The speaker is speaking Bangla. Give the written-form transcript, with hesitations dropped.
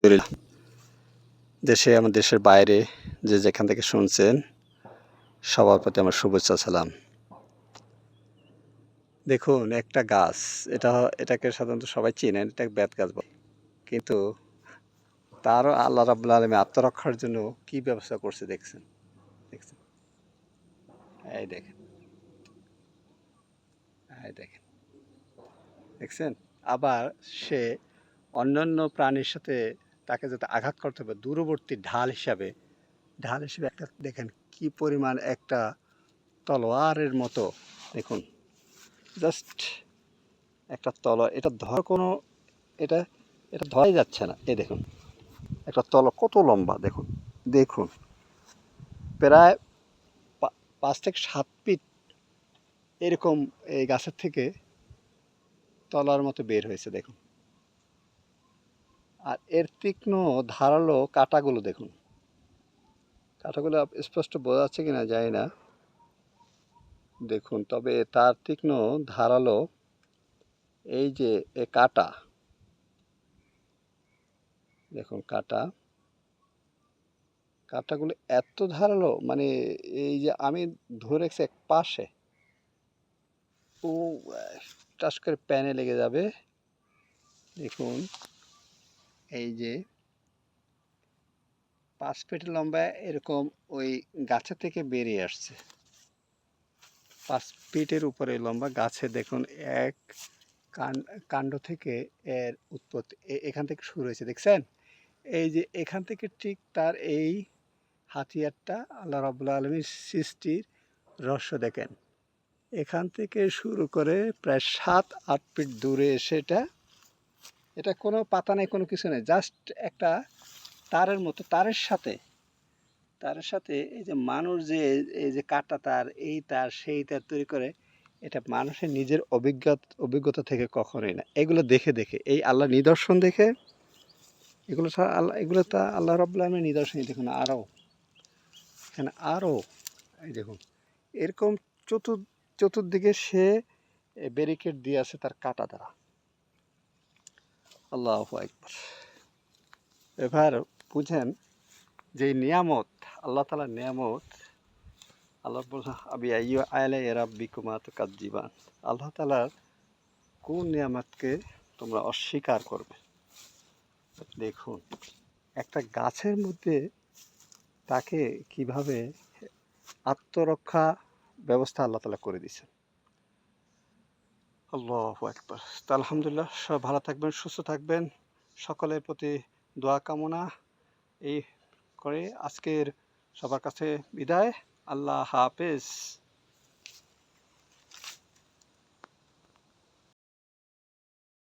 আলহামদুলিল্লাহ। দেশে আমার দেশের বাইরে যে যেখান থেকে শুনছেন সবার প্রতি আমার শুভেচ্ছা সালাম। দেখুন একটা গাছ, এটাকে সাধারণত সবাই চেনেন, এটা বেত গাছ বলে। কিন্তু তারও আল্লাহ রাব্বুল আলামিন আত্মরক্ষার জন্য কি ব্যবস্থা করছে দেখছেন? দেখছেন? এই দেখেন, এই দেখেন, দেখছেন? আবার সে অন্যান্য প্রাণীর সাথে তাকে যাতে আঘাত করতে পারে দূরবর্তী ঢাল হিসেবে একটা দেখেন কি পরিমাণ একটা তলোয়ারের মতো। দেখুন জাস্ট একটা তলোয়ার, এটা ধর কোনো এটা এটা ধরাই যাচ্ছে না। এই দেখুন একটা তলোয়ার কত লম্বা, দেখুন দেখুন প্রায় 5 থেকে 7 ফিট এরকম এই গাছের থেকে তলার মতো বের হয়েছে দেখুন। আর এর তীক্ষ্ণ ধারালো কাঁটাগুলো দেখুন, কাঁটাগুলো স্পষ্ট বোঝা যাচ্ছে কিনা জানি না, দেখুন। তবে তার তীক্ষ্ণ ধারালো এই যে এ কাঁটা, দেখুন কাঁটাগুলো এত ধারালো, মানে এই যে আমি ধরে রেখেছি এক পাশে, ও টাস করে প্যানে লেগে যাবে। দেখুন এই যে 5 ফিট লম্বা এরকম ওই গাছের থেকে বেরিয়ে আসছে। 5 ফিটের উপরে লম্বা গাছে দেখুন এক কাণ্ড থেকে এর উৎপত্তি, এখান থেকে শুরু হয়েছে দেখছেন। এই যে এখান থেকে ঠিক তার এই হাতিয়ারটা আল্লাহ রাব্বুল আলামিনের সৃষ্টির রহস্য দেখেন। এখান থেকে শুরু করে প্রায় 7-8 ফিট দূরে এসে এটা কোনো পাতা নেই, কোনো কিছু নেই, জাস্ট একটা তারের মতো, তারের সাথে এই যে মানুষ যে এই যে কাটা তার, এই তার সেই তার তৈরি করে, এটা মানুষের নিজের অভিজ্ঞতা থেকে কখনোই না। এগুলো দেখে এই আল্লাহ নিদর্শন দেখে, এগুলো ছাড়া এগুলো তা আল্লাহ রাব্বুল আলামিনের নিদর্শনই। দেখুন এখানে আরও এই দেখুন এরকম চতুর্দিকে সে ব্যারিকেড দিয়ে আছে তার কাটা দ্বারা। আল্লাহু আকবার। এবার বুঝেন যে নিয়ামত, আল্লাহ তাআলার নিয়ামত। আল্লাহ বলছেন আবি আইয়ু আলাই রাব্বিকুমা তুকাজ্জিবান। আল্লাহ তাআলার কোন নিয়ামতকে তোমরা অস্বীকার করবে? দেখুন একটা গাছের মধ্যে তাকে কিভাবে আত্মরক্ষা ব্যবস্থা আল্লাহ তাআলা করে দিয়েছেন। আল্লাহু আকবার। তো আলহামদুলিল্লাহ, সব ভালো থাকবেন, সুস্থ থাকবেন। সকলের প্রতি দোয়া কামনা এই করে আজকের সবার কাছে বিদায়। আল্লাহ হাফেজ।